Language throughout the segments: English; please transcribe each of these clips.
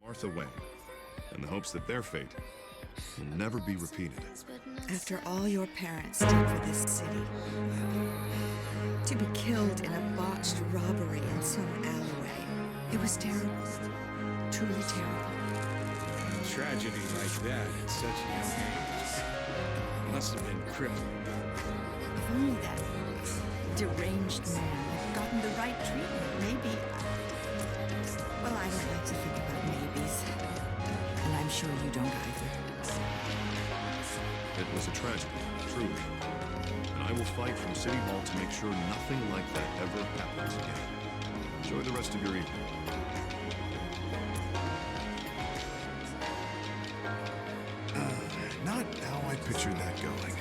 Martha Wayne, in the hopes that their fate will never be repeated. After all your parents did for this city, to be killed in a botched robbery in some alleyway, it was terrible. Truly terrible. Tragedy like that at such a young age must have been crippling. If only that deranged man had gotten the right treatment, maybe... Well, I don't like to think about maybes. And I'm sure you don't either. It was a tragedy, truly. And I will fight from City Hall to make sure nothing like that ever happens again. Enjoy the rest of your evening. Not how I pictured that going.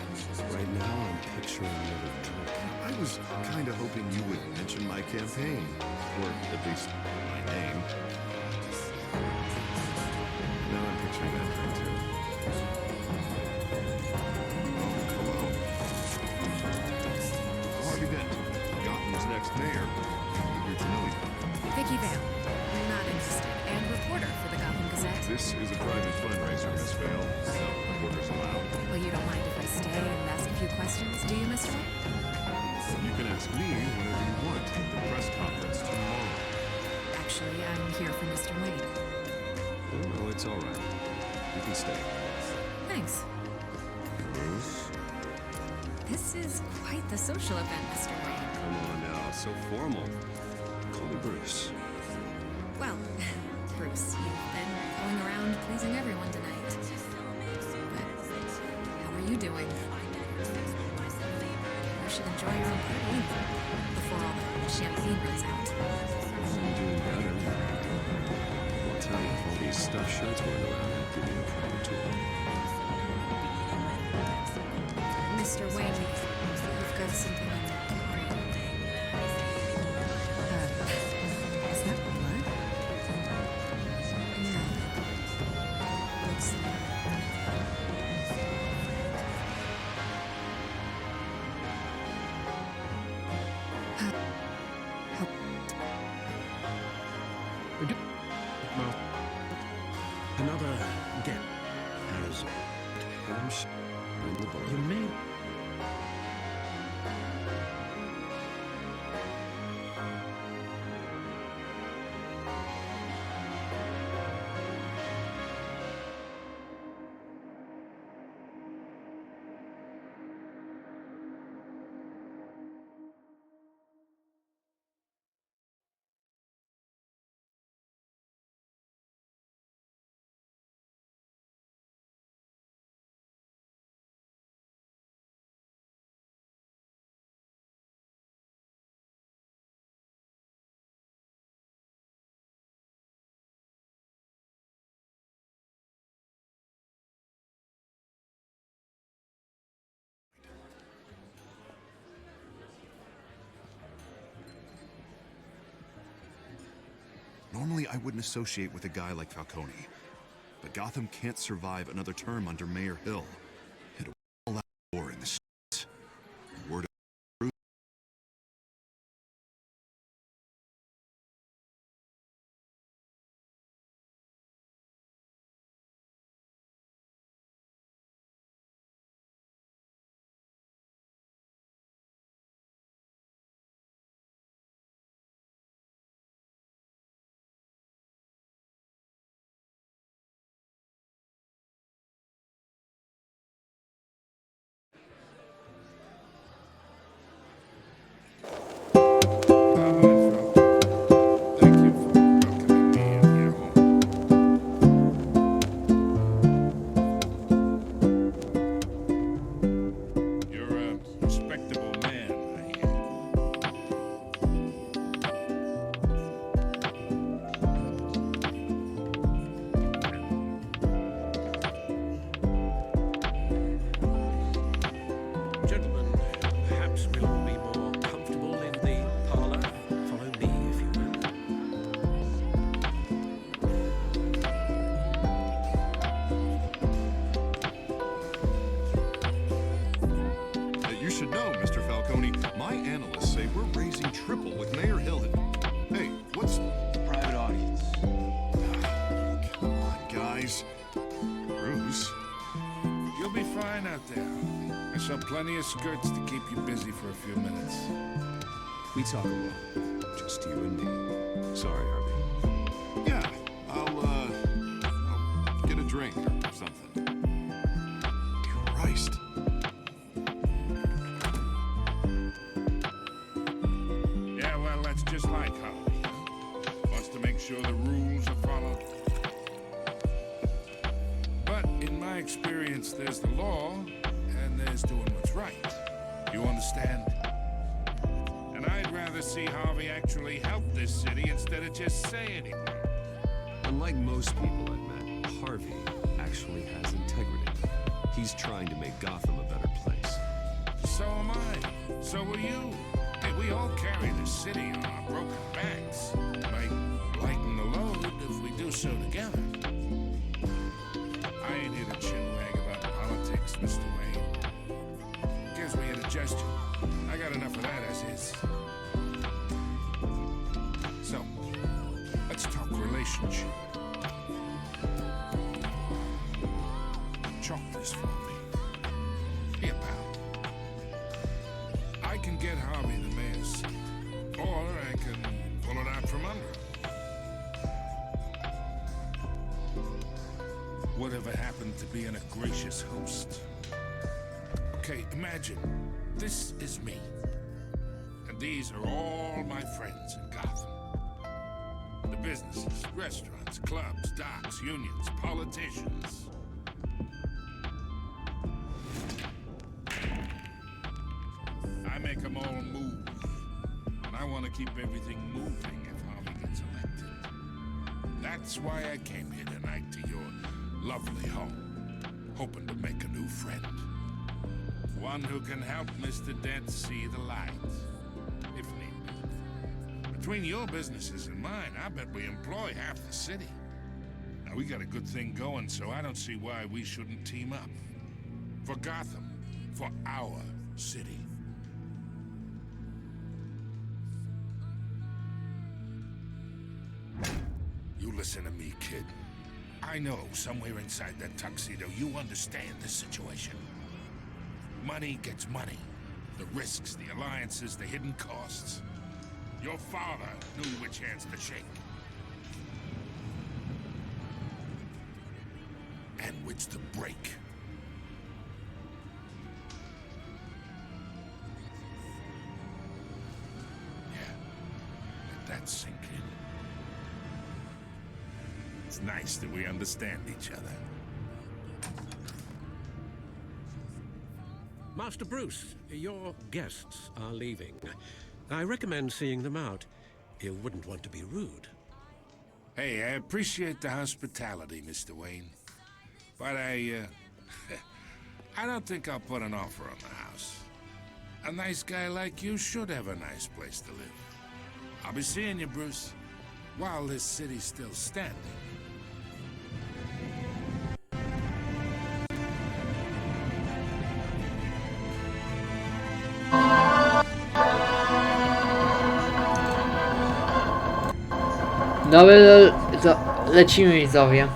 Right now, I'm picturing another drink. I was kind of hoping you would mention my campaign, or at least my name. Now I'm picturing that thing too. Oh, hello. Harvey Dent, Gotham's next mayor. Eager to know you. Vicky Vale, not interested, and reporter for the Gotham Gazette. This is a private fundraiser, Miss Vale. No reporters allowed. Well, you don't mind if I stay and ask a few questions, do you, Mr. Wayne? You can ask me whatever you want at the press conference tomorrow. Actually, I'm here for Mr. Wayne. Oh, it's all right. You can stay. Thanks. Bruce? This is quite the social event, Mr. Wayne. Come on now, so formal. Call me Bruce. Well, Bruce, you've been going around pleasing everyone tonight. But how are you doing? You should enjoy your own party before all the champagne runs out. I'm doing better. I'll tell you, if all these stuffed shirts weren't around, I'd give you a proper tour. Mr. Wayne, you've got something on your arm. Is that blood? Yeah. Looks like... Well, another get has... I'm sure you may... Normally, I wouldn't associate with a guy like Falcone. But Gotham can't survive another term under Mayor Hill. Hit a all-out war in the streets. Word So plenty of skirts to keep you busy for a few minutes. We talk alone. Just you and me. Sorry, Harvey. Yeah, I'll get a drink or something. Christ. Yeah, well, that's just like Harvey. Wants to make sure the rules are followed. But in my experience, there's the law, and there's doing what's right. You understand? And I'd rather see Harvey actually help this city instead of just say anything. Unlike most people I've met, Harvey actually has integrity. He's trying to make Gotham a better place. So am I. So will you. Hey, we all carry the city on our broken backs. Might lighten the load if we do so together. I ain't here to chinwag about politics, Mr. Wayne. Guess we had a gesture. I got enough of that as is. So, let's talk relationship. Chalk this for me. Here, pal. I can get Harvey the mayor's seat, or I can pull it out from under him. Whatever happened to being a gracious host? Okay, imagine this is me, and these are all my friends in Gotham. The businesses, restaurants, clubs, docks, unions, politicians. I make them all move, and I want to keep everything moving if Harvey gets elected. That's why I came here tonight to your lovely home, hoping to make a new friend. One who can help Mr. Dent see the light, if need be. Between your businesses and mine, I bet we employ half the city. Now, we got a good thing going, so I don't see why we shouldn't team up. For Gotham, for our city. You listen to me, kid. I know somewhere inside that tuxedo you understand the situation. Money gets money. The risks, the alliances, the hidden costs. Your father knew which hands to shake. And which to break. Yeah, let that sink in. It's nice that we understand each other. Master Bruce, your guests are leaving. I recommend seeing them out. You wouldn't want to be rude. Hey, I appreciate the hospitality, Mr. Wayne. But I don't think I'll put an offer on the house. A nice guy like you should have a nice place to live. I'll be seeing you, Bruce, while this city's still standing. Dobra, lecimy widzowie.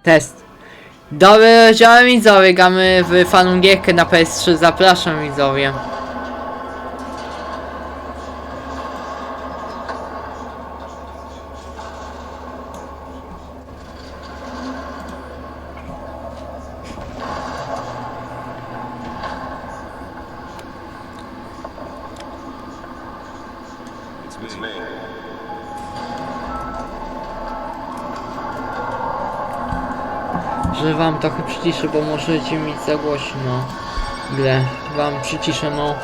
Test. Dobry wieczór widzowie, gramy w fajną gierkę na PS3, zapraszam widzowie. It's me. Że wam trochę przyciszę, bo możecie mieć za głośno grę. Wam przyciszę, no.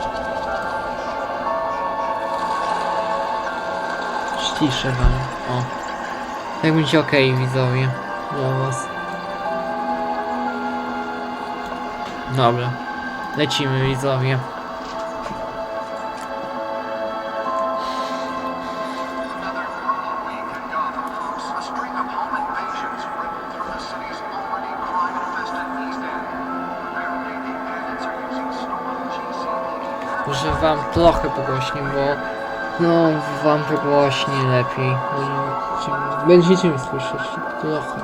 Przyciszę wam, o. Tak będzie okej, widzowie. Dla was. Dobra. Lecimy, widzowie. Może wam trochę pogłośnię, bo no wam pogłośnię lepiej. Będziecie mnie słyszeć trochę.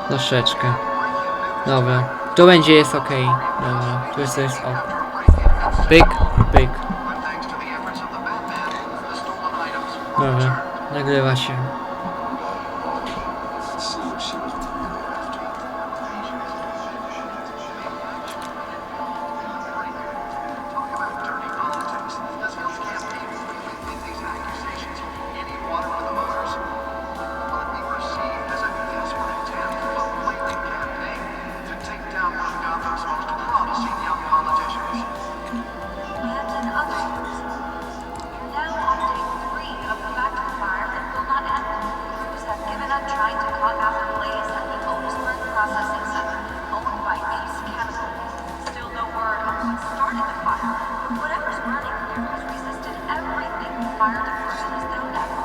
Troszeczkę. Dobra. To będzie jest ok. Dobra. To jest ok. Pyk, pyk. Dobra. Nagrywa się. See what she was really after. Trying to cut out the blaze at the Otisburg Processing Center, owned by Ps3. Still no word on what started the fire, but whatever's burning there has resisted everything the fire department has thrown at it.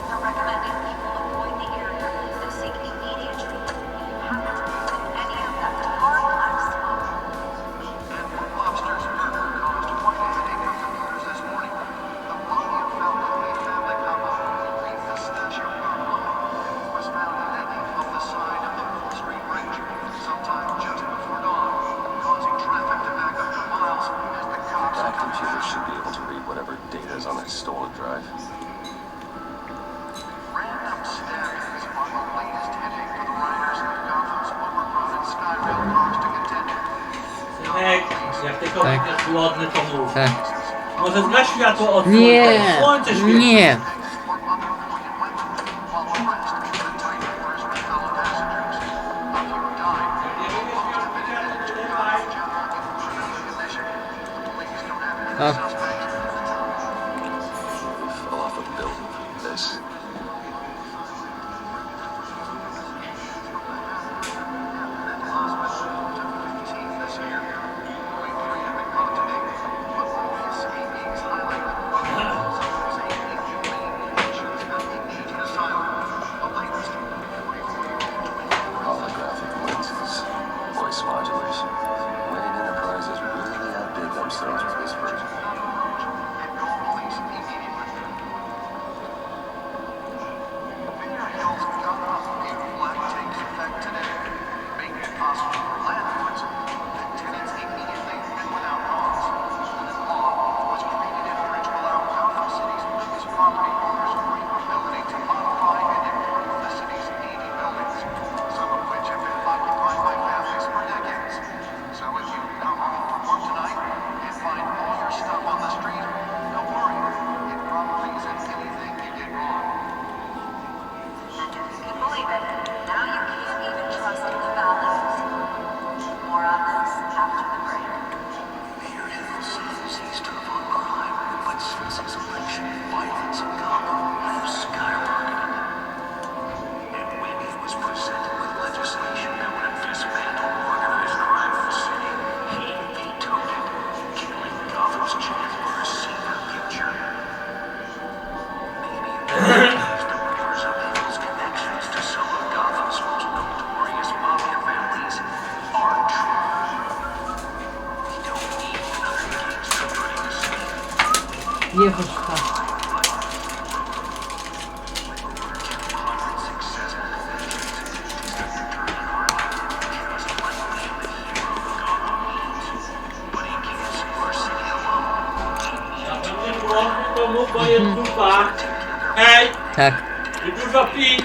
They're recommending people avoid the area and seek immediate treatment if you happen to be in any of that tar black smoke. And Lobster's murder caused quite a headache for commuters this morning. The body of Falcone family couple who leave Pistachio Park was found hanging off the side of the Ps3 bridge sometime just before dawn, causing traffic to back up for miles as the cops... That computer should be able to read whatever data is on that stolen drive. Random stabbings are the latest headache for the riders of Gotham's overcrowded Skyrail cars to contend with. Synek, jak tylko Tak. będziesz głodny, to mów. Tak. Może zgaś światło od Nie. słońca. Słońce świeci. Nie. Tak. Fell off a building. This. Holographic lenses. Voice modulation. Wayne Enterprises really outdid themselves with this version. Nie chodź tak. Jak będziesz głodny, to mów, bo jest zupa. Hej, Tak. i dużo pij.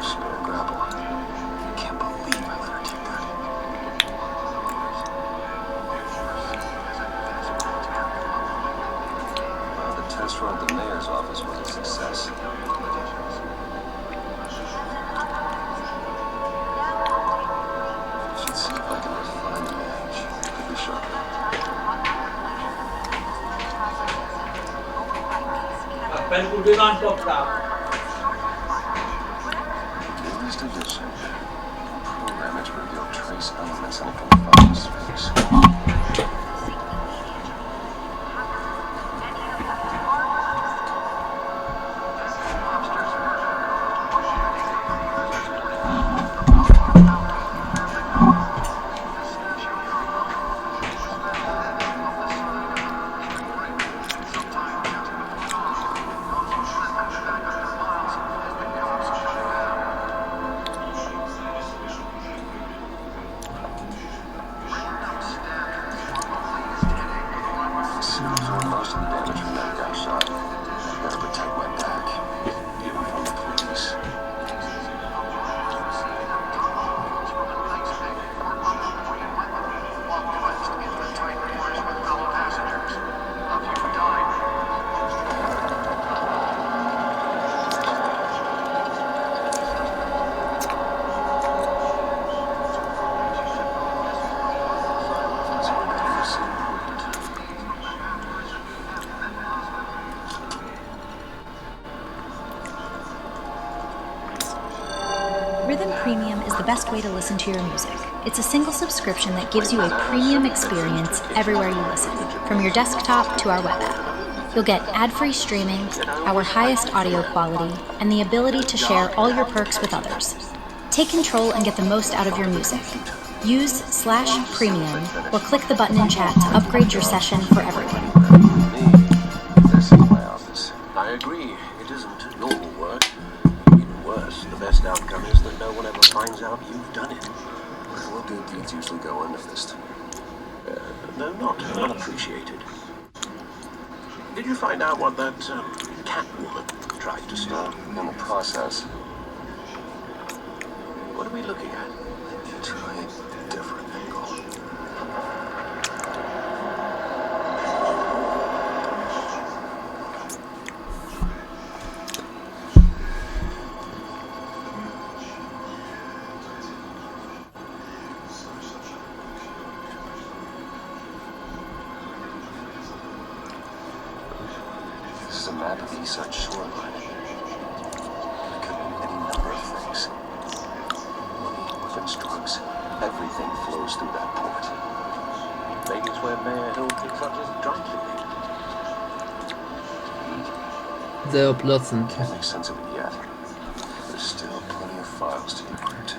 Spare grapple. Can't believe I let her take that. The test run at the mayor's office was a success. Should see if I can refine the edge. Could be sharper. Kapelku dywan popraw. Newest edition. Program it to reveal trace elements in a confined space. is the best way to listen to your music. It's a single subscription that gives you a premium experience everywhere you listen, from your desktop to our web app. You'll get ad-free streaming, our highest audio quality, and the ability to share all your perks with others. Take control and get the most out of your music. Use /premium or click the button in chat to upgrade your session for everyone. This is my office. I agree, it isn't normal work. Even worse, the best outcome is that no one ever finds out you've done it. Well, good deeds usually go unnoticed. Though not unappreciated. Did you find out what that cat woman tried to steal? In the process. What are we looking at? Try a different angle. This is a map of the Eastside shoreline. It could mean any number of things. Weapons, drugs, everything flows through that port. Maybe it's where Mayor Hill picks up his dry cleaning. 0%. Can't make sense of it yet. There's still plenty of files to decrypt.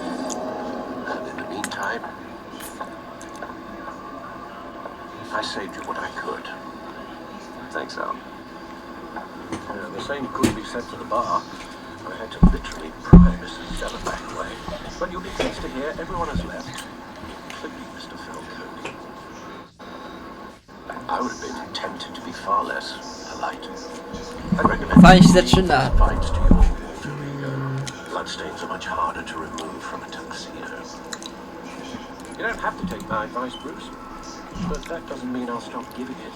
And in the meantime, I saved you what I could. Thanks, Al. The same could be said for the bar. I had to literally pry Mrs. Zellerback away. But you'll be pleased to hear everyone has left, including Mr. Falcone. I would have been tempted to be far less polite. I recommend Fajnie się zaczyna. fights to your alter ego. Bloodstains are much harder to remove from a tuxedo. You don't have to take my advice, Bruce, but that doesn't mean I'll stop giving it.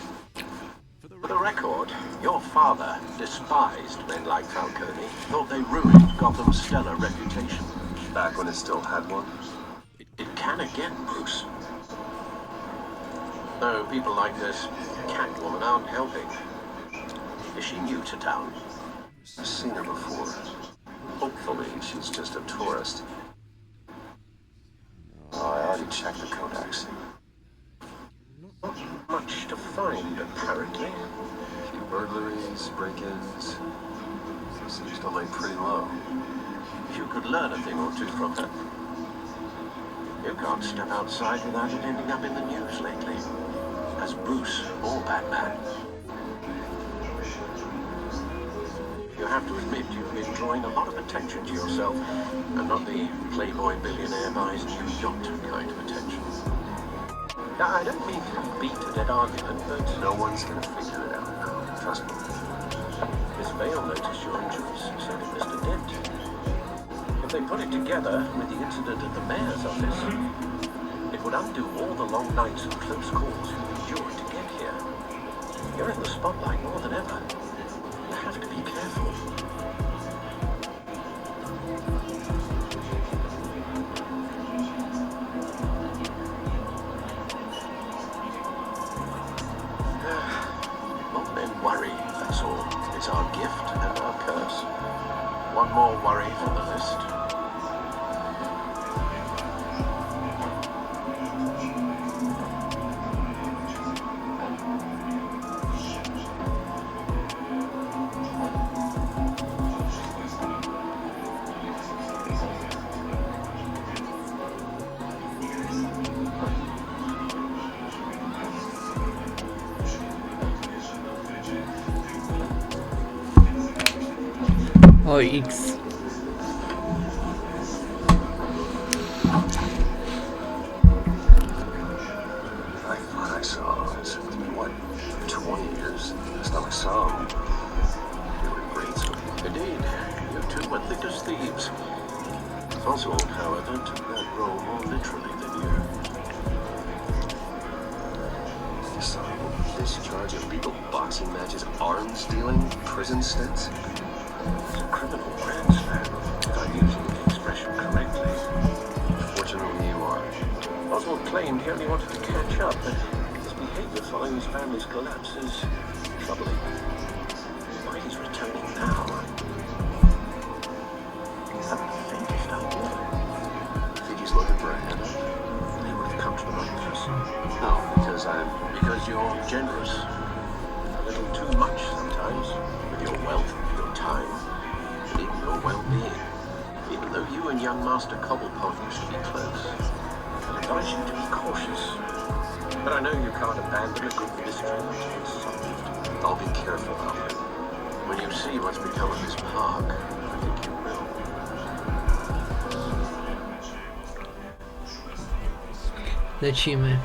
For the record, your father despised men like Falcone, thought they ruined Gotham's stellar reputation. Back when it still had one? It can again, Bruce. Though people like this Catwoman aren't helping. Is she new to town? I've seen her before. Hopefully, she's just a tourist. Oh, I already checked the codex. Not much to find, apparently. A few burglaries, break-ins. Seems to lay pretty low. You could learn a thing or two from her. You can't step outside without it ending up in the news lately. As Bruce or Batman. You have to admit you've been drawing a lot of attention to yourself, and not the playboy billionaire buys new yacht kind of attention. Now, I don't mean to beat a dead argument, but no one's gonna figure it out now. Trust me. Miss Vale noticed your injuries, so did Mr. Dent. If they put it together with the incident at the mayor's office, it would undo all the long nights and close calls you endured to get here. You're in the spotlight more than ever. You have to be careful. More men worry, that's all. It's our gift and our curse. One more worry for the list. O, X. I thought I saw him. It's been, what, 20 years? Last time I saw him, they were great. Indeed, you two were thick as thieves. Oswald, however, took that role more literally than you. So, this charge of illegal boxing matches, arms dealing, prison stints? It's a criminal grandstand, if I'm using the expression correctly. Fortunately, you are. Oswald claimed he only wanted to catch up, but his behavior following his family's collapse is troubling. Why he's returning now? You haven't the faintest idea. generous. A little too much sometimes, with your wealth, your time, and even your well-being. Even though you and young Master Cobblepot used to be close, I advise you to be cautious. But I know you can't abandon a good mystery until it's solved. I'll be careful, Alfred. When you see what's become of this park, I think you will. Lecimy.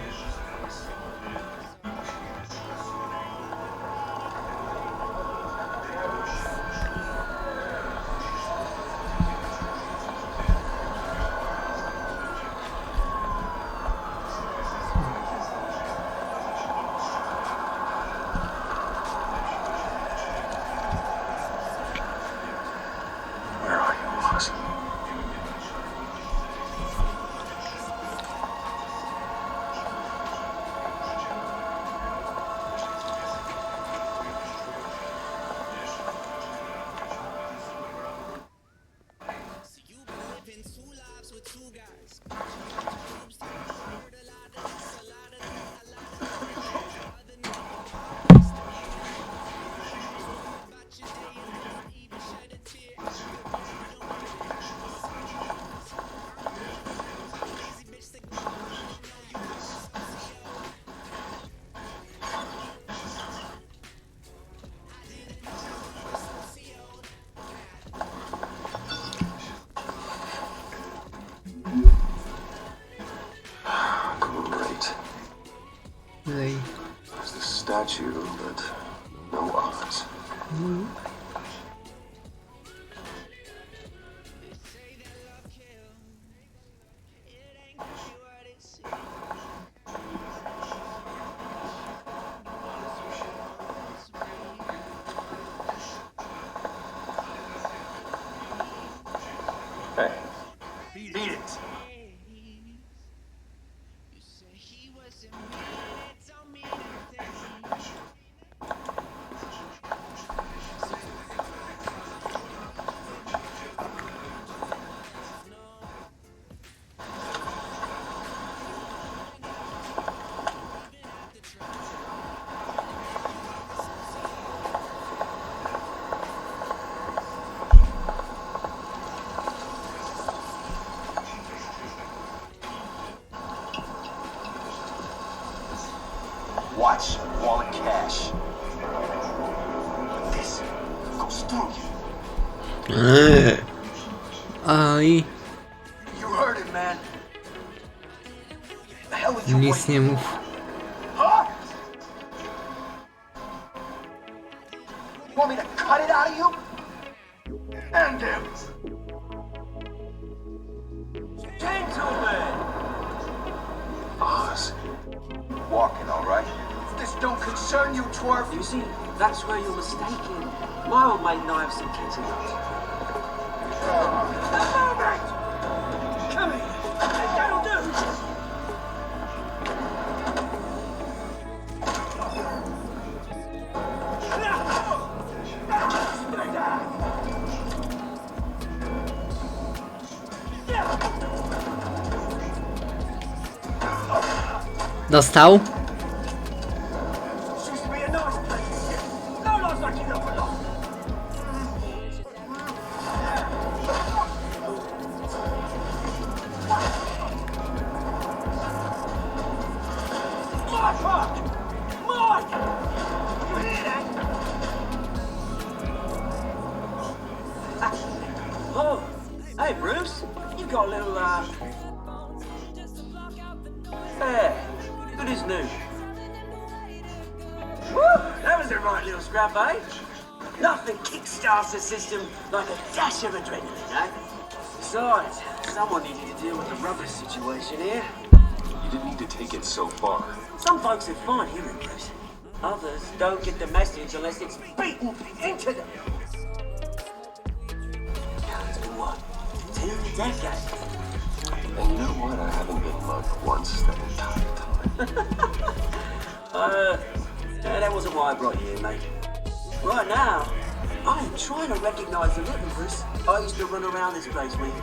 There's this statue, but no odds. Hey, beat it! Watch, wallet cash. This goes through you. Aj, You heard it, man. The hell is you nic nie mów. Huh? You want me to cut it out of you? And him. Gentlemen. Oz. Walking, all right? This don't concern you, twerp. You see, that's where you're mistaken. My old mate and I have some catching up. Come here. That'll do! Dostał? Oh, hey Bruce, you got a little, Hey, good as new. Woo, that was a right little scrap, eh? Nothing kickstarts the system like a dash of adrenaline, eh? Besides, someone needed to deal with the rubbish situation here. You didn't need to take it so far. Some folks are fine hearing, Bruce. Others don't get the message unless it's beaten into them. It's been what? 2 decades. And you know what? I haven't been mugged once that entire time. That wasn't why I brought you here, mate. Right now, I'm trying to recognize the rhythm, Bruce. I used to run around this place with.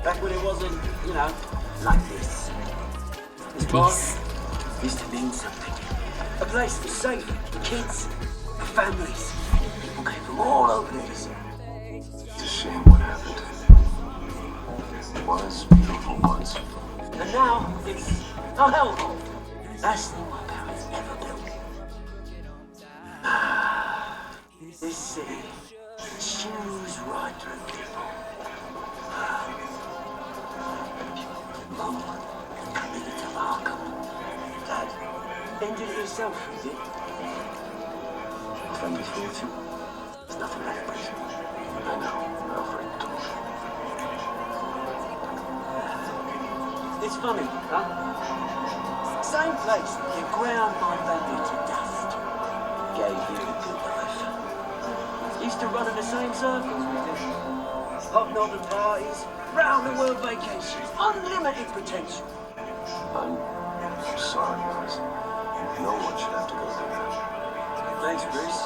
Back when it wasn't, you know, like this. This bar used to mean something. A place for safe for kids, for families. People came from all over this. It's a shame what happened. It was beautiful once. And now it's a hellhole. Last thing my parents ever built. This city chews right through people. Mum committed to Markham. Dad ended it yourself, you did. My family's fortune. There's nothing left, Bruce. I know. Alfred told me. It's funny, huh? Same place you ground my family to dust. Gave you a good life. Used to run in the same circles with you. Hobnobbing parties, round the world vacations, unlimited potential. I'm sorry, guys. No one should have to go through that. Thanks, Bruce.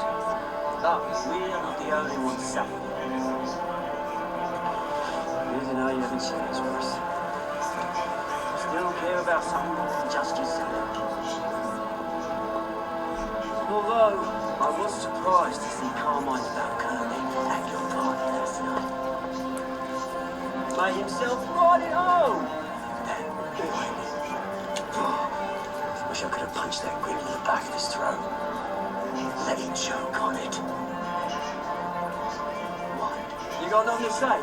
But we're not the only ones suffering. Good to know you haven't changed, Bruce. Still care about something more than just yourself. Although, I was surprised to see Carmine's balcony at your party last night. Made himself right at home. That boy. Wish I could have punched that grin in the back of his throat. Let him choke on it. What? You got nothing to say?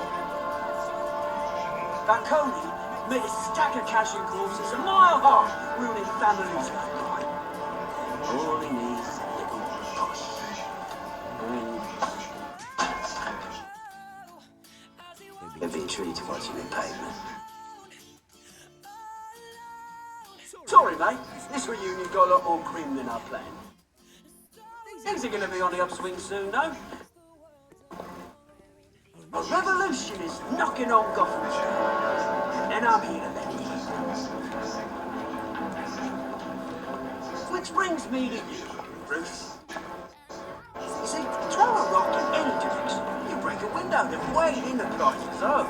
Balcony made a stack of cash and corpses a mile high, ruining families like mine. All he needs is a little push. They've been treated to watching in pavement. Sorry, mate. This reunion's got a lot more cream than I planned. Things are going to be on the upswing soon, though. A revolution is knocking on Gotham's door, and I'm here to let it in. Which brings me to you, Bruce. You see, throw a rock in any direction, you break a window that weighed in the price of those.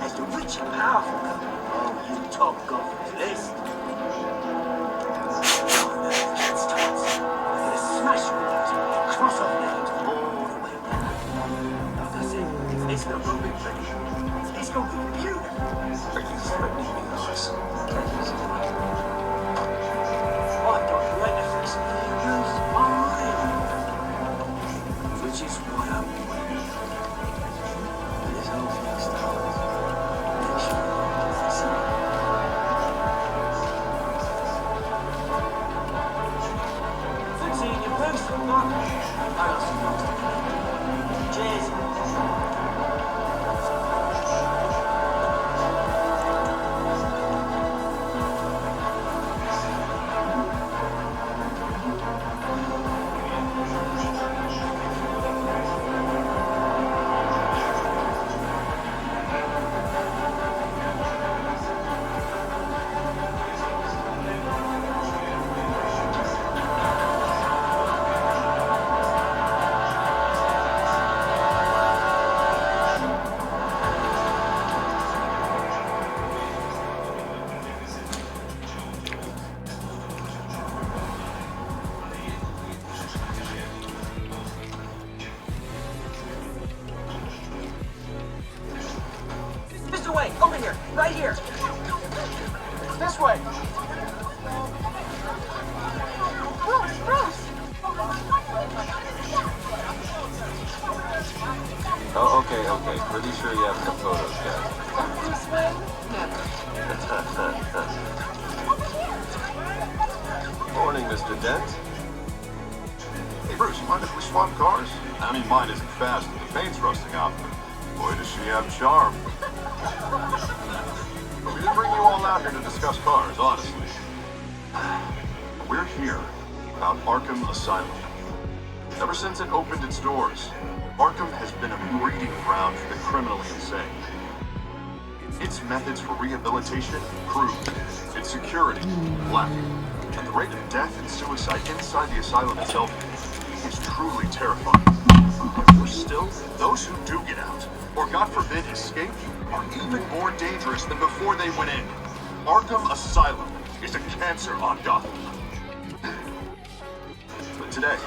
As the rich and powerful go, oh, you top Gotham's list. Smash windows, cross off names all the way down. Like I said, it's not gonna be pretty. It's gonna be beautiful. Are you threatening me, Lewis? I've got great effects for you, Bruce. I'm real. Which is what I'm wearing. And this whole thing starts. Make sure you see it. Seeing your Bruce, but I got some more. Cheers. Mr. Wayne, over here, right here. This way. Bruce! Oh, okay. Pretty sure you have some photos, guys. Bruce Wayne? Morning, Mr. Dent. Hey, Bruce, you mind if we swap cars? I mean, mine isn't fast, and the paint's rusting off. Boy, does she have charm. But we didn't bring you all out here to discuss cars, honestly. We're here about Arkham Asylum. Ever since it opened its doors, Arkham has been a breeding ground for the criminally insane. Its methods for rehabilitation improved, its security lacking, and the rate of death and suicide inside the asylum itself is truly terrifying. Yet worse still, those who do get out, or God forbid escape, are even more dangerous than before they went in. Arkham Asylum is a cancer on Gotham. today.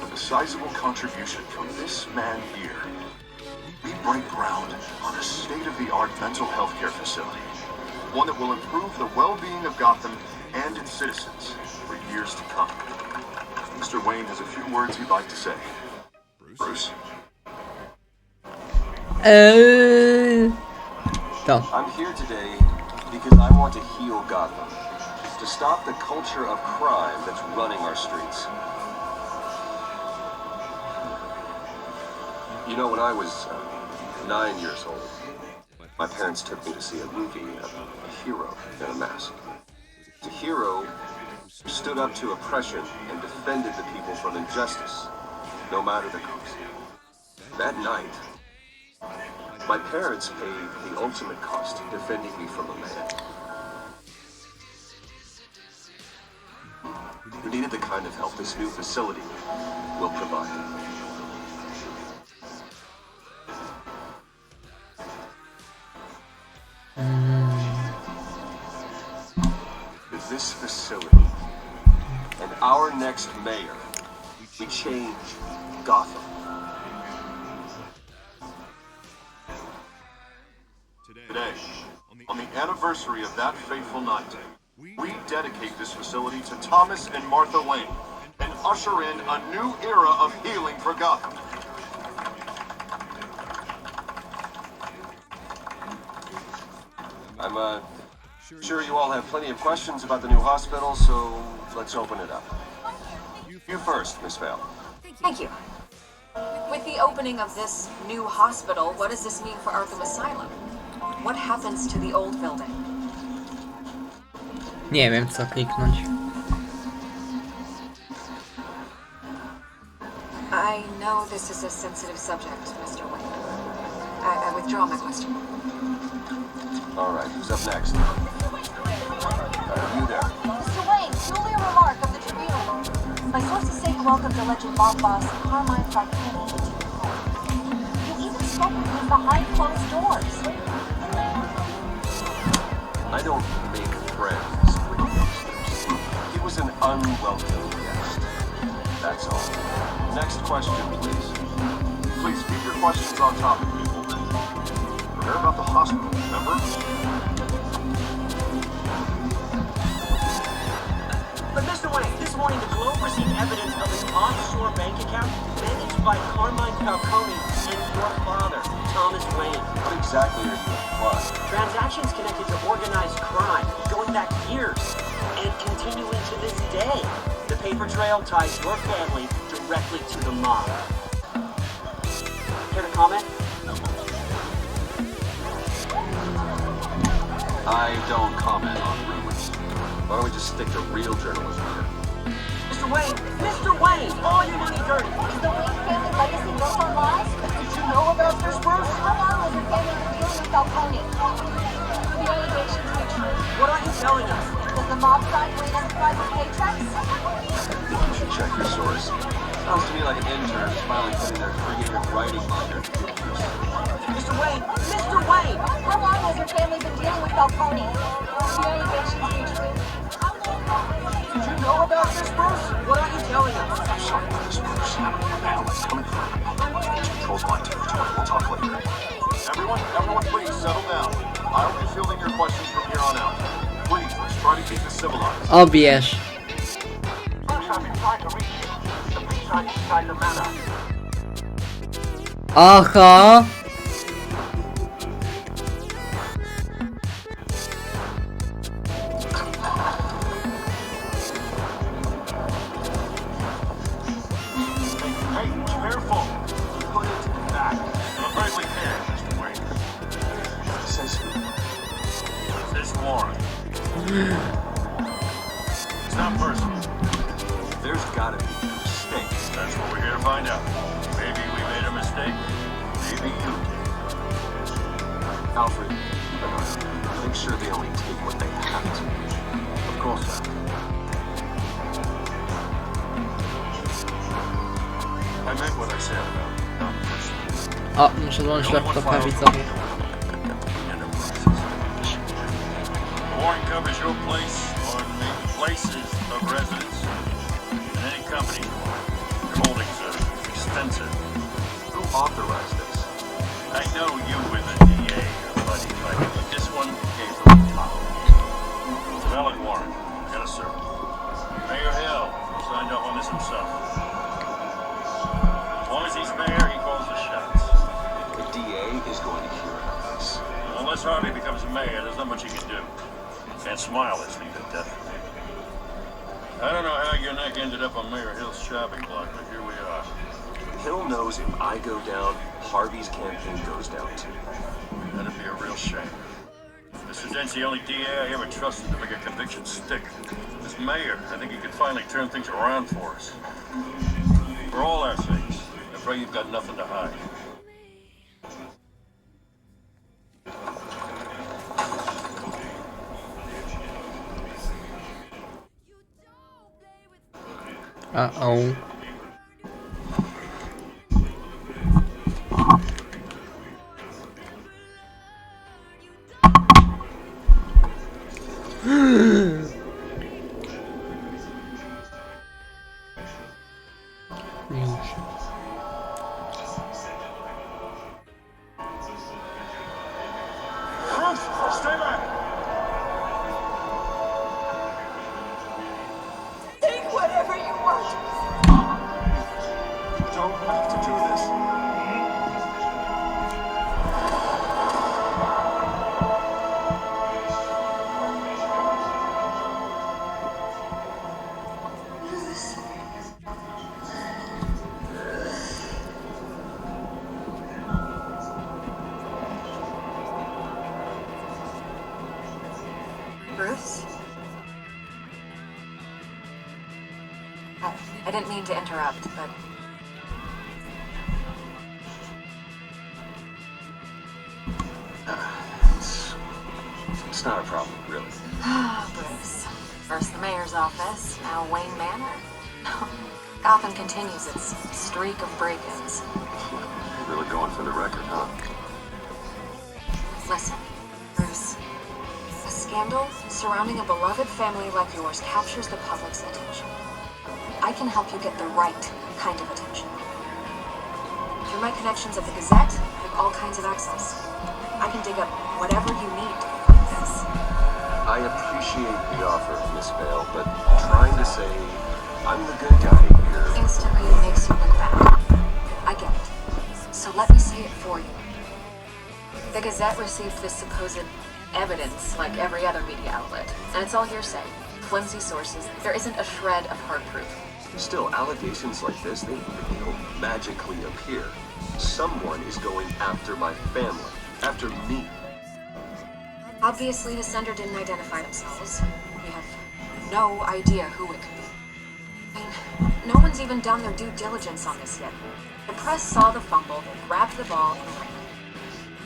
With a sizable contribution from this man here, we break ground on a state-of-the-art mental health care facility. One that will improve the well-being of Gotham and its citizens for years to come. Mr. Wayne has a few words he'd like to say. Bruce? I'm here today because I want to heal Gotham. To stop the culture of crime that's running our streets. You know, when I was 9 years old, my parents took me to see a movie about a hero in a mask. The hero stood up to oppression and defended the people from injustice, no matter the cost. That night, my parents paid the ultimate cost defending me from a man who needed the kind of help this new facility will provide. With this facility and our next mayor, we change Gotham. Today, on the anniversary of that fateful night, we dedicate this facility to Thomas and Martha Wayne and usher in a new era of healing for Gotham. I'm sure you all have plenty of questions about the new hospital, so let's open it up. You first, Miss Vale. Thank you. With the opening of this new hospital, what does this mean for Arkham Asylum? What happens to the old building? Nie wiem co kliknąć. I know this is a sensitive subject, Mr. Wayne. I withdraw my question. All right, who's up next? You there. Mr. Wayne, Julia Remark of the Tribune. My sources say you welcomed alleged mob boss Carmine Falcone into your home. You even spoke with him behind closed doors. I don't make friends with gangsters. He was an unwelcome guest. That's all. Next question, please. Please keep your questions on topic, people. Forget about the hospital, remember? But Mr. Wayne, this morning the Globe received evidence of an offshore bank account managed by Carmine Falcone and your father, Thomas Wayne. What exactly are you implying? Transactions connected to organized crime, going back years, and continuing to this day. The paper trail ties your family directly to the mob. Care to comment? I don't comment on rumors. Why don't we just stick to real journalism here? Mr. Wayne! Mr. Wayne! All your money dirty! Is the Wayne family legacy built on lies? Did you know about this, Bruce? How long was your family been dealing with Falcone? The allegations are true. What are you telling us? Does the mob sign Wayne Enterprises paychecks? I think you should check your source. Sounds to me like an intern is finally putting their creative writing behind their computers. Mr. Wayne! Mr. Wayne! How long has your family been dealing with Falcone? The allegations are true. Did you know about this, Bruce? What are you telling us? I'm sorry about this, Bruce. I don't know where the hell it's coming from. It controls my territory. We'll talk later. Everyone, please settle down. I'll be fielding your questions from here on out. Please, let's try to keep this civilized. Obierz. Bruce, I've been trying to reach you. The police are inside the manor. Aha. Hey, careful. Put it back. I'm afraid we can't, Mr. Wayne. Says who? This Warren. It's not personal. There's gotta be a mistake. That's what we're here to find out. Maybe we made a mistake. Maybe you did. Alfred, make sure they only take what they have to. Of course, sir. I meant what I said about not personal. O, muszę włączyć laptopa widzowie. Warren covers your place or maybe places of residence. In any company, your holdings are expensive. Who authorized this? I know you and the DA are buddy-buddy, but this one gave them the power. It's a valid warrant. Gotta serve it. Mayor Hill signed off on this himself. As long as he's mayor, he calls the shots. The DA is going to hear about this. Unless Harvey becomes mayor, there's not much he can do. Can't smile at Steve to death. I don't know how your neck ended up on Mayor Hill's shopping block, but here we are. Hill knows if I go down, Harvey's campaign goes down too. That'd be a real shame. Mr. Dent's the only DA I ever trusted to make a conviction stick. As mayor, I think he could finally turn things around for us. For all our sakes, I pray you've got nothing to hide. Uh-oh. Stay back! Take whatever you want. You don't have to do this. Bruce? I didn't mean to interrupt, but... It's not a problem, really. Bruce. First the mayor's office, now Wayne Manor. Gotham continues its streak of break-ins. You're really going for the record, huh? Listen, Bruce. A scandal surrounding a beloved family like yours captures the public's attention. I can help you get the right kind of attention. Through my connections at the Gazette, I have all kinds of access. I can dig up whatever you need to prove this. I appreciate the offer, Miss Vale, but trying to say I'm the good guy here... Instantly it makes you look bad. I get it. So let me say it for you. The Gazette received this supposed evidence like every other media outlet, and it's all hearsay. Flimsy sources. There isn't a shred of hard proof. Still, allegations like this, they don't magically appear. Someone is going after my family. After me. Obviously, the sender didn't identify themselves. We have no idea who it could be. I mean, no one's even done their due diligence on this yet. The press saw the fumble, grabbed the ball, and ran.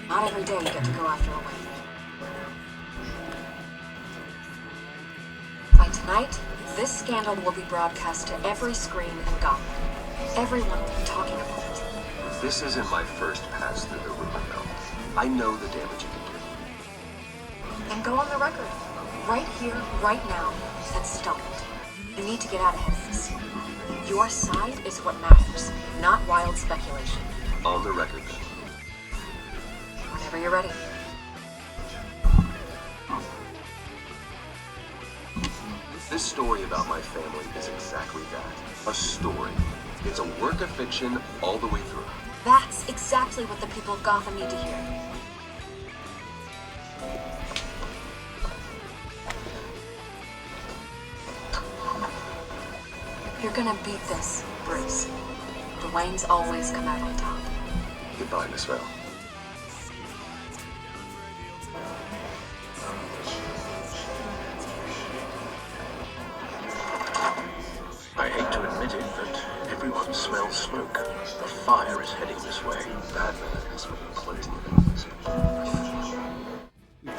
Not every day you get to go after a win. By tonight, this scandal will be broadcast to every screen in Gotham. Everyone will be talking about it. This isn't my first pass through the rumor mill. I know the damage it can do. And go on the record. Right here, right now, and stop it. You need to get out ahead of this. Your side is what matters, not wild speculation. On the record, then. Whenever you're ready. This story about my family is exactly that. A story. It's a work of fiction all the way through. That's exactly what the people of Gotham need to hear. You're gonna beat this, Bruce. The Waynes always come out on top. Goodbye, Miss Vale. I hate to admit it, but everyone smells smoke. The fire is heading this way. Batman has made plenty of enemies.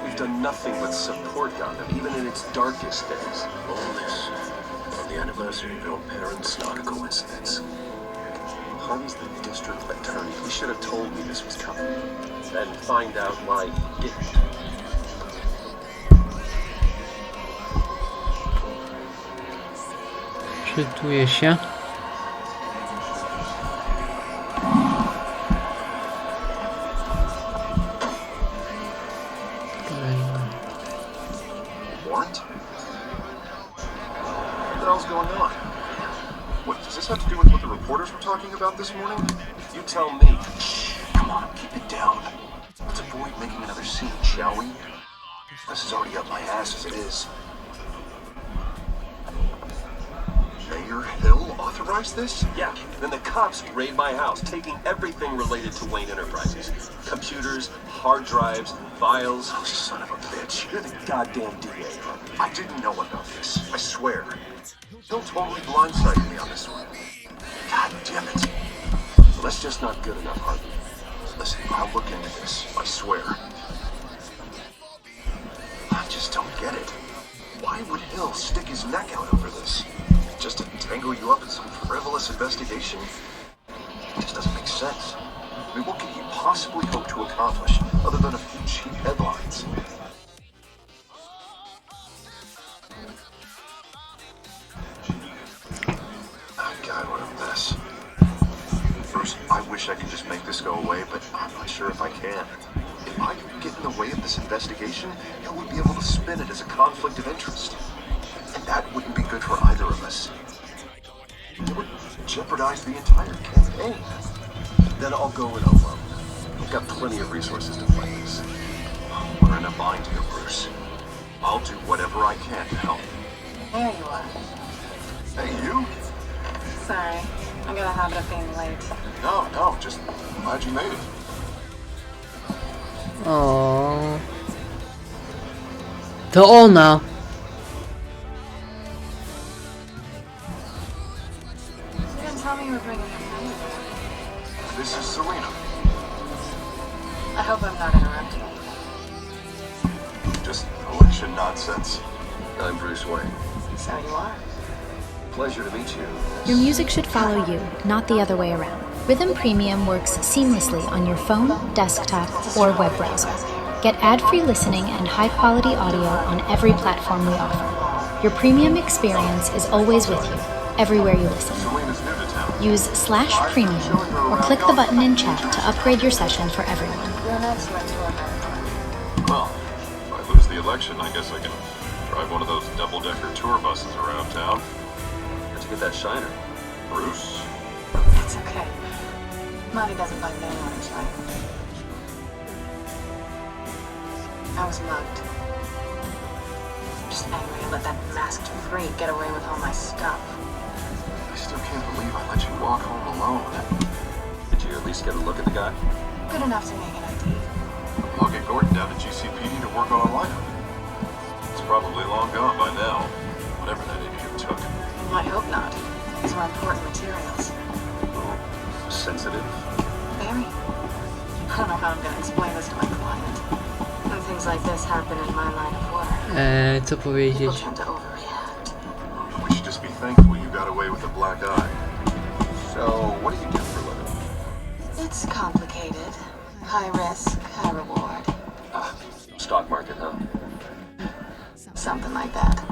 We've done nothing but support Gotham, even in its darkest days. All this on the anniversary of your parents' Not a coincidence. Harvey's the district attorney. He should have told me this was coming. Then find out why he didn't. Przytuję się. Warrant? What the hell's going on? What, does this have to do with what the reporters were talking about this morning? You tell me. Shh, come on, keep it down. Let's avoid making another scene, shall we? This is already up my ass as it is. Mayor Hill authorized this? Yeah, then the cops raid my house, taking everything related to Wayne Enterprises. Computers, hard drives, files. Oh, son of a bitch. You're the goddamn DA. I didn't know about this, I swear. Hill totally blindsided me on this one. God damn it. Well, that's just not good enough, Harvey. Listen, I'll look into this, I swear. I just don't get it. Why would Hill stick his neck out over this? Just to tangle you up in some frivolous investigation? It just doesn't make sense. I mean, what could he possibly hope to accomplish other than a few cheap headlines? Oh, God, what a mess. Bruce, I wish I could just make this go away, but I'm not sure if I can. If I get in the way of this investigation, Hill would be able to spin it as a conflict of interest. And that wouldn't be good for either of us. It would jeopardize the entire campaign. Then I'll go it alone. I've got plenty of resources to fight this. We're in a bind here, Bruce. I'll do whatever I can to help. There you are. Hey, you? Sorry, I got a habit of being late. No, just glad you made it. O. To ona. You didn't tell me you were bringing your family. This is Selena. I hope I'm not interrupting anything. Just election nonsense. I'm Bruce Wayne. So you are. Pleasure to meet you. Your music should follow you, not the other way around. Rhythm Premium works seamlessly on your phone, desktop, or web browser. Get ad-free listening and high-quality audio on every platform we offer. Your premium experience is always with you, everywhere you listen. Selena's new to town. Use /premium or click the button in chat to upgrade your session for everyone. You're an excellent tour guide. Well, if I lose the election, I guess I can drive one of those double-decker tour buses around town. Where'd you get that shiner? Bruce? It's okay. Monty doesn't like anyone who's right. I was mugged. Just angry I let that masked freak get away with all my stuff. I still can't believe I let you walk home alone. Did you at least get a look at the guy? Good enough to make an ID. I'll get Gordon down to GCPD to work on a lineup. It's probably long gone by now, whatever that idiot took. I hope not. These were important materials. Sensitive? Very. I don't know how I'm gonna explain this to my client. When things like this happen in my line of work, Co people powiedzieć? tend to overreact. We should just be thankful you got away with a black eye. So, what do you do for a living? It's complicated. High risk, high reward. Stock market, huh? Something like that.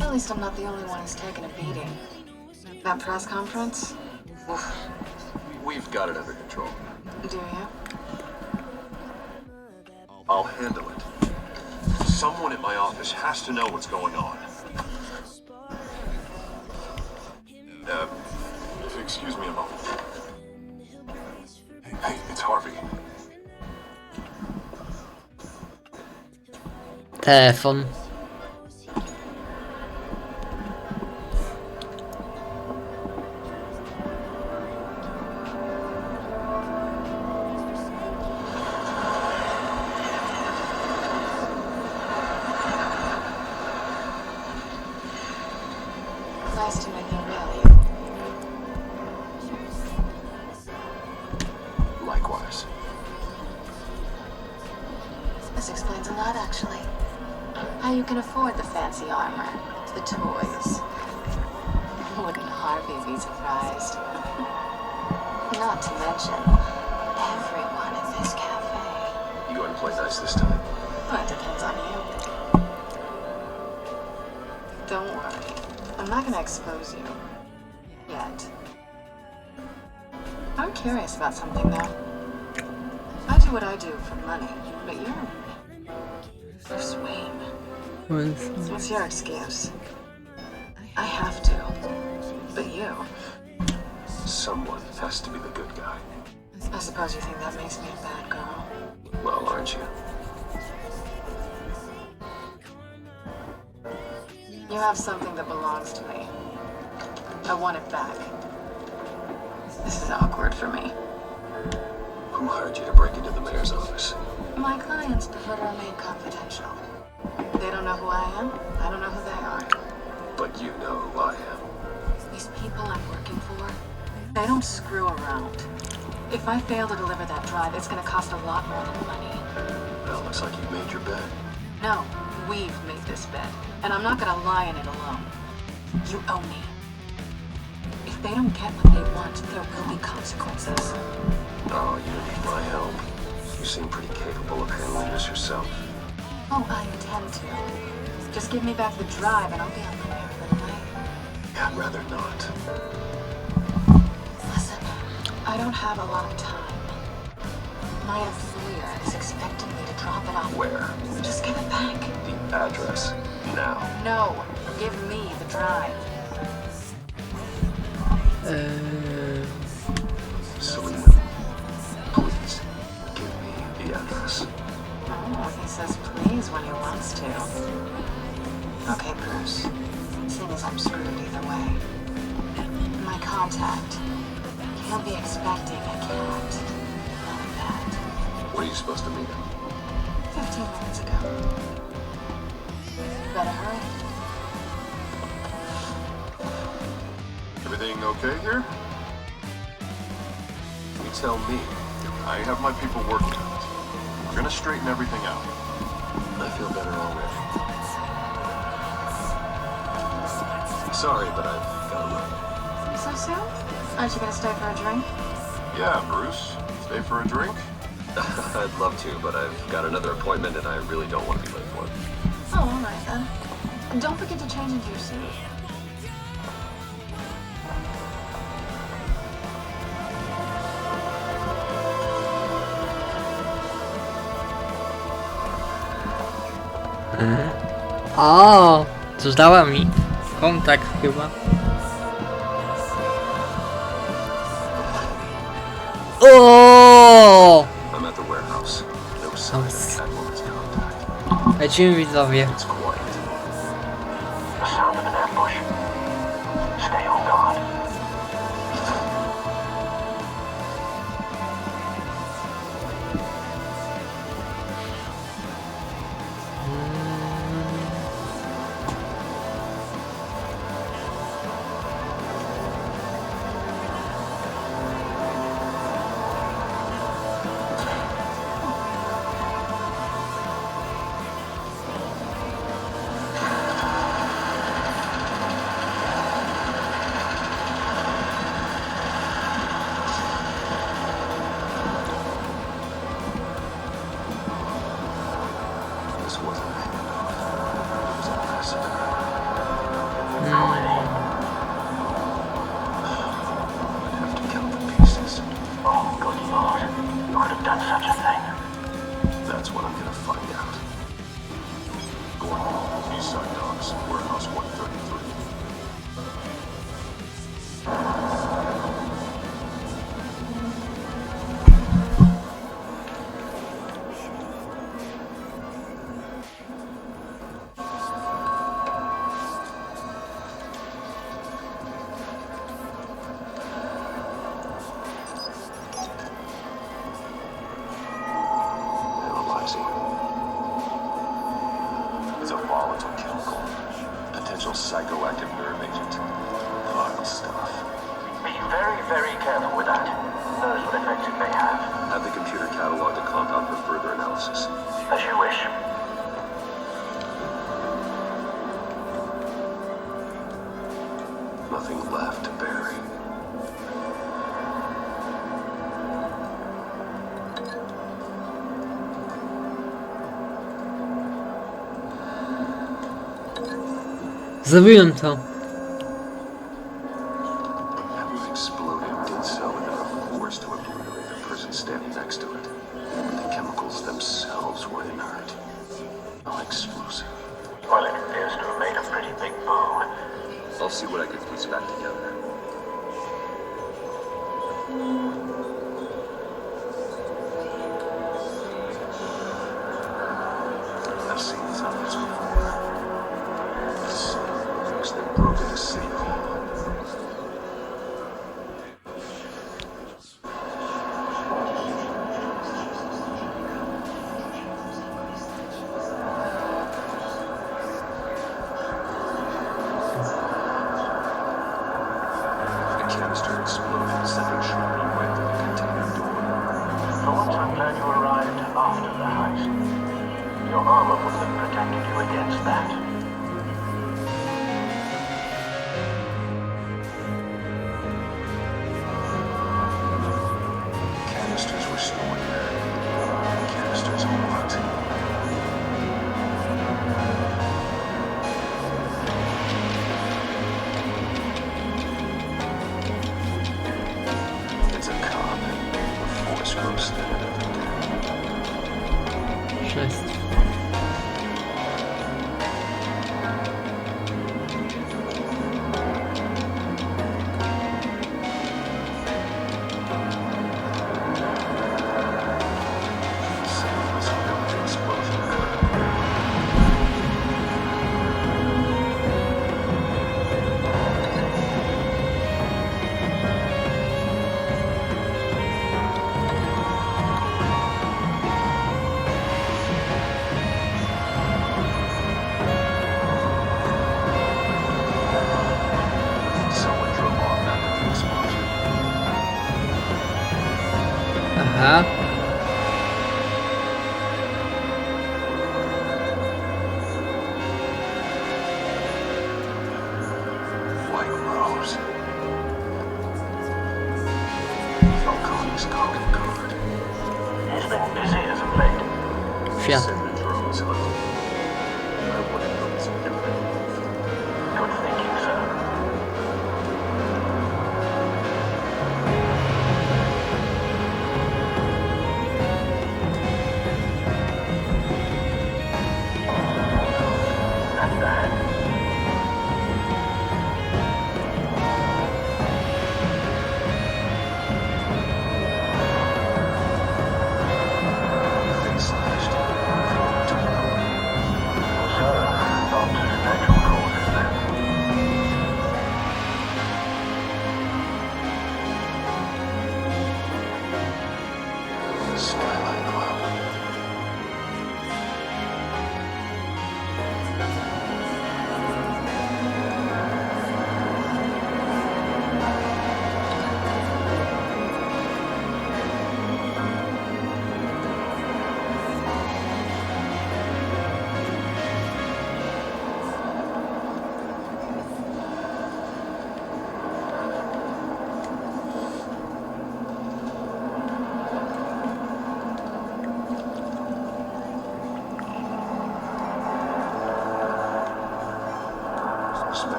At least I'm not the only one who's taken a beating. That press conference? Oof. We've got it under control. Do you? I'll handle it. Someone at my office has to know what's going on. Excuse me a moment. Hey, it's Harvey. Telefon. Nice to meet you, really. Likewise. This explains a lot, actually. How you can afford the fancy armor, the toys. Wouldn't Harvey be surprised? Not to mention, everyone in this cafe. You going to play nice this time? Well, it depends on you. Don't worry. I'm not gonna expose you. Yet. I'm curious about something, though. I do what I do for money, but you're Wayne. What's your excuse? I have to. But you. Someone has to be the good guy. I suppose you think that makes me a bad girl. Well, aren't you? You have something that belongs to me. I want it back. This is awkward for me. Who hired you to break into the mayor's office? My clients prefer to remain confidential. They don't know who I am. I don't know who they are. But you know who I am. These people I'm working for, they don't screw around. If I fail to deliver that drive, it's gonna cost a lot more than money. Well, looks like you've made your bed. No, we've made this bed, and I'm not gonna lie in it alone. You owe me. If they don't get what they want, there will be consequences. Oh, you don't need my help. You seem pretty capable of handling this yourself. Oh, I intend to. Just give me back the drive and I'll be on my merry little way. I'd rather not. Listen, I don't have a lot of time. My employer is expecting me to drop it off. Where? Just give it back. The address. Now. No, give me the drive. Selena, please give me the address. Oh, he says please when he wants to. Okay, Bruce. Seeing as I'm screwed either way. My contact. He'll be expecting a cat. Not a pet. Where are you supposed to meet him? 15 minutes ago. Better hurry. Everything okay here? You tell me. I have my people working on it. We're gonna straighten everything out. I feel better already. Sorry, but I've got to run. So soon? Aren't you gonna stay for a drink? Yeah, Bruce. Stay for a drink? I'd love to, but I've got another appointment and I really don't want to be late for it. Oh, alright then. And don't forget to change into your suit. O, cóż dała mi kontakt chyba. O! I'm at the warehouse. No sign of Catwoman's contact. Lecimy widzowie. It's quiet. The sound of an ambush. Stay on guard. It's a volatile chemical. Potential psychoactive nerve agent. Vile stuff. Be very, very careful with that. Knows what effects it may have. Have the computer catalog the compound for further analysis. As you wish. Nothing left to bury. Zrobiłem to. I'll see what I can piece back together. I've seen these outfits before. Worse than broken a city hall.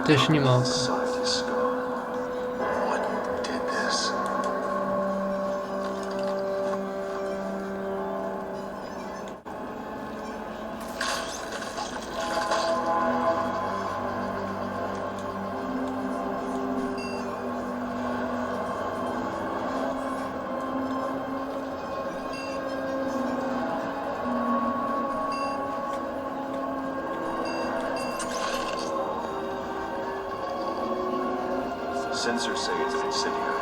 Też nie mogę. Sensors say it's an incendiary.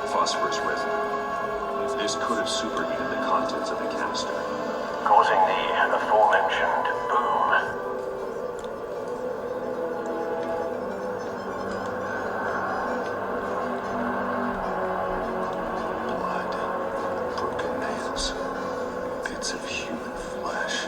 Phosphorus residue. This could have superheated the contents of the canister, causing the aforementioned boom. Blood, broken nails, bits of human flesh.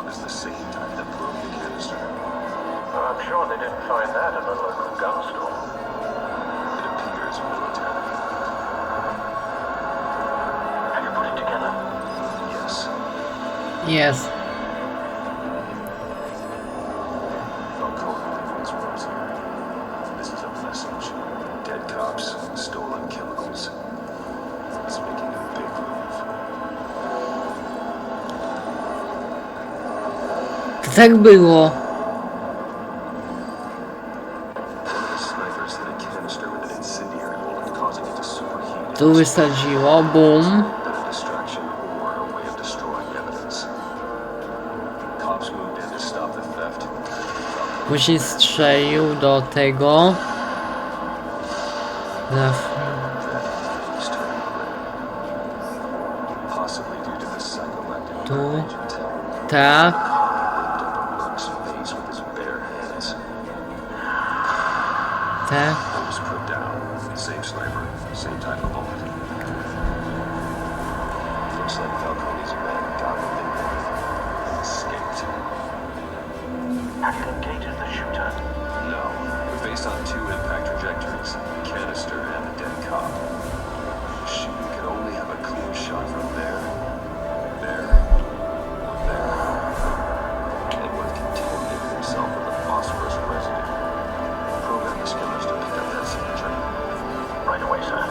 bomb is the same type that broke the canister. I'm sure they didn't find that in the local gun store. It appears military. Have you put it together? Yes. Yes. Falcone once was here. This is a message. Dead cops, stolen chemicals. He's making a big move. To tak było. Tu wysadziło, boom. Później strzelił do tego. Tu. Tak. Tak. Same sniper, same type of bullet. Looks like Falcone's men got what they wanted and escaped. Have you engaged the shooter? No, but based on two impact trajectories, the canister and the dead cop, the shooter could only have a clean shot from there, there, or there. Edward contaminated himself with a phosphorus residue. Program the skimmers to pick up that signature. Right away, sir.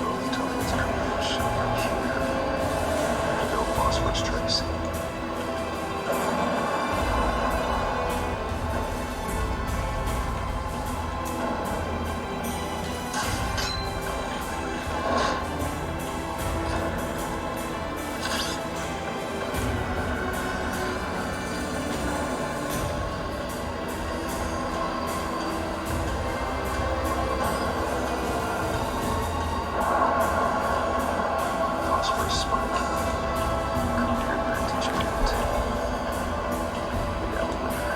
Both targets could have been shot from here. No phosphorus trace. Phosphorus spike. Clear vantage point. We got a winner.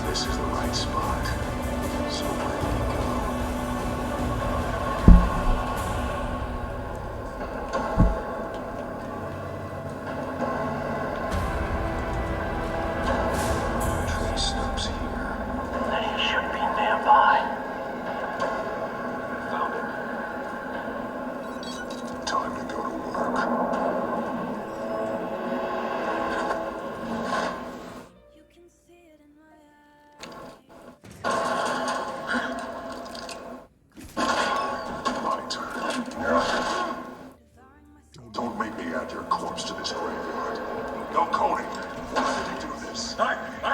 This is the right spot. So where do you go? Trace stops here. Then he should be nearby. Found it. Time to go to work. My turn. Don't make me add your corpse to this graveyard. No, Coney. Why did he do this? I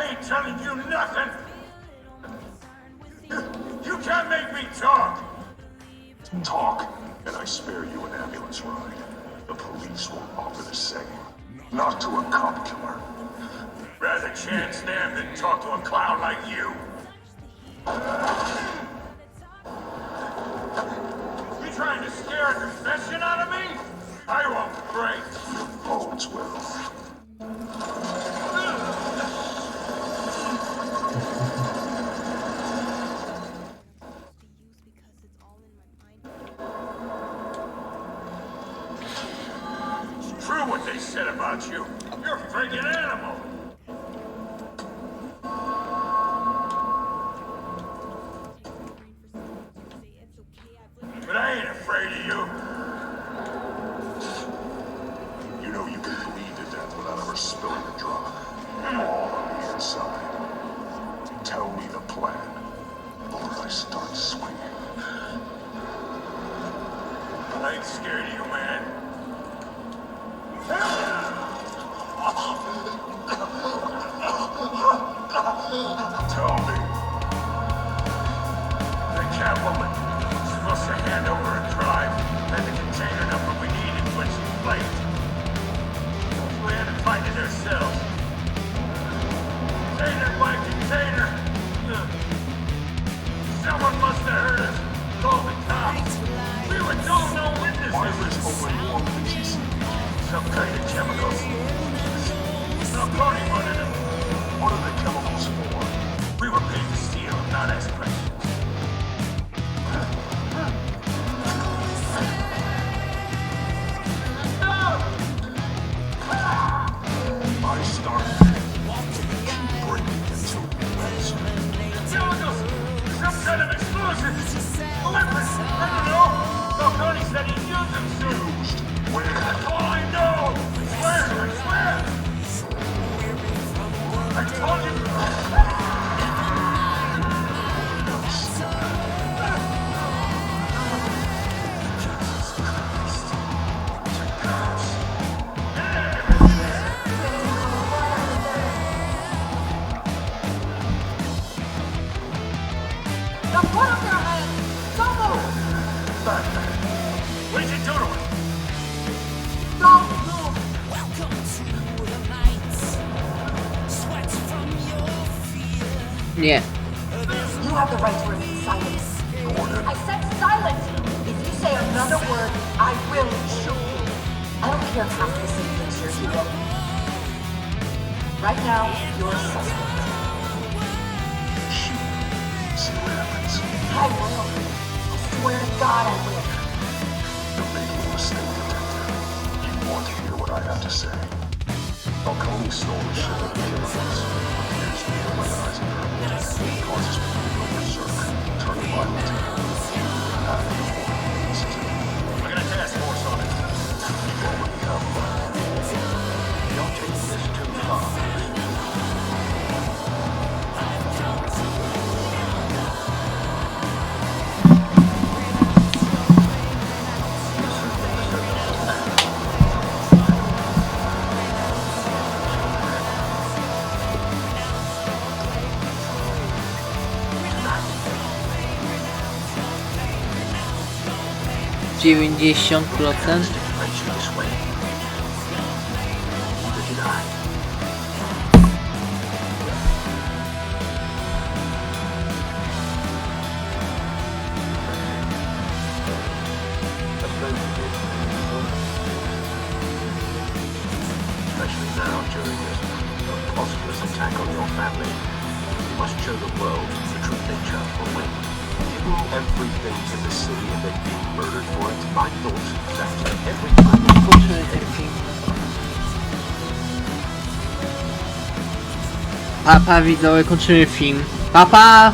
ain't telling you nothing. You can't make me talk. Talk, and I spare you an ambulance ride. The police won't offer the same. Not to a cop killer. Rather chance them than talk to a clown like you. You trying to scare a confession out of me? I won't break. Bones will. True what they said about you. You're a friggin' animal. But I ain't afraid of you. You know you can bleed to death without ever spilling a drop. All on the inside. Tell me the plan, or I start swinging. I ain't scared of you, man. Tell me. The Catwoman is supposed to hand over a drive and the container number we need Wireless open war PCC. Some kind of chemical. Now, Cardi wanted them. What are the chemicals for? We were paid to steal, not ask questions. I started it. Keep bringing it to me. Chemicals! Some kind of explosion! Weapons! I don't know! Falcone said he'd use them soon! Used? Where? That's all I know! I swear! I told you! Now put up your hands! Don't move! Batman! What did you do to him? Don't move! Nie. You have the right to remain silent. I said silent! If you say another word, I will shoot you. I don't care if half the city thinks you're a hero. Right now, you're a suspect. Shoot. See what happens. I will. I swear to God I will. You're making a mistake, Detective. You want to hear what I have to say. Falcone stole a shipment of chemicals. Appears to be weaponizing her. Causes people to go berserk. Turn violent. We're gonna task force on it. You've already have one. You're taking this too far. %90%. Especially now during this preposterous attack on your family. You must show the world the true nature of a win. Giving everything to the city and then being murdered for it. My thoughts exactly every time. Papa widzowie, kończymy film. Papa!